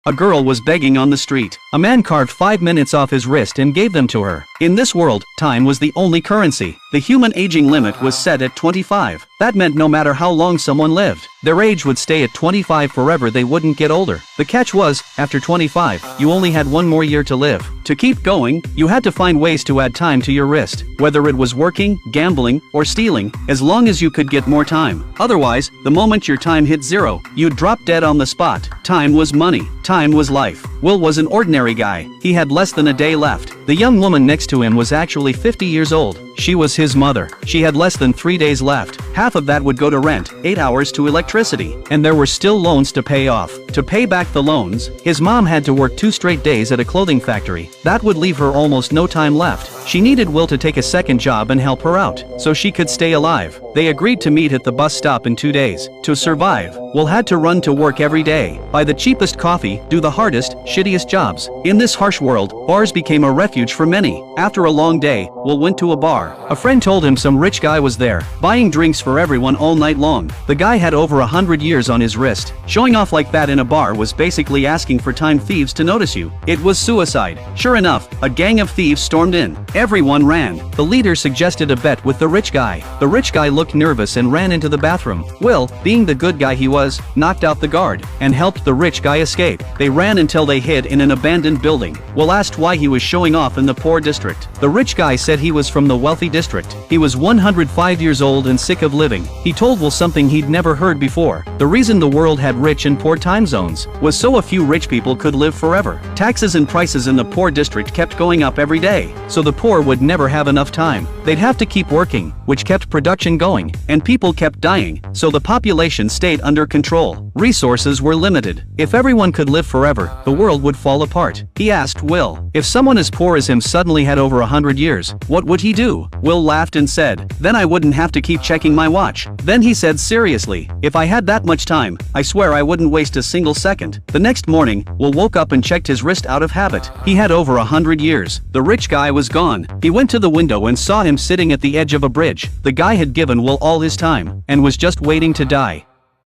A girl was begging on the street. A man carved 5 minutes off his wrist and gave them to her. In this world, time was the only currency. The human aging limit was set at 25. That meant no matter how long someone lived, their age would stay at 25 forever. They wouldn't get older. The catch was, after 25, you only had one more year to live. To keep going, you had to find ways to add time to your wrist, whether it was working, gambling, or stealing, as long as you could get more time. Otherwise, the moment your time hit zero, you'd drop dead on the spot. Time was money. Time was life. Will was an ordinary guy. He had less than a day left. The young woman next to him was actually 50 years old. She was his mother. She had less than 3 days left. Half of that would go to rent, 8 hours to electricity, and there were still loans to pay off. To pay back the loans, his mom had to work 2 straight days at a clothing factory. That would leave her almost no time left. She needed Will to take a second job and help her out, so she could stay alive. They agreed to meet at the bus stop in 2 days. To survive, Will had to run to work every day, buy the cheapest coffee, do the hardest, shittiest jobs. In this harsh world, bars became a refuge for many. After a long day, Will went to a bar. A friend told him some rich guy was there, buying drinks for everyone all night long. The guy had over 100 years on his wrist. Showing off like that in a bar was basically asking for time thieves to notice you. It was suicide. Sure enough, a gang of thieves stormed in. Everyone ran. The leader suggested a bet with the rich guy. The rich guy looked nervous and ran into the bathroom. Will, being the good guy he was, knocked out the guard and helped the rich guy escape. They ran until they hid in an abandoned building. Will asked why he was showing off in the poor district. The rich guy said he was from the wealthy district. He was 105 years old and sick of living. He told Will something he'd never heard before. The reason the world had rich and poor time zones was so a few rich people could live forever. Taxes and prices in the poor district kept going up every day, so the poor would never have enough time. They'd have to keep working, which kept production going, and people kept dying, so the population stayed under control. Resources were limited. If everyone could live forever, the world would fall apart. He asked Will, if someone as poor as him suddenly had over 100 years, what would he do? Will laughed and said, then I wouldn't have to keep checking my watch. Then he said seriously, if I had that much time, I swear I wouldn't waste a single second. The next morning, Will woke up and checked his wrist out of habit. He had over 100 years. The rich guy was gone. He went to the window and saw him sitting at the edge of a bridge. The guy had given Will all his time, and was just waiting to die.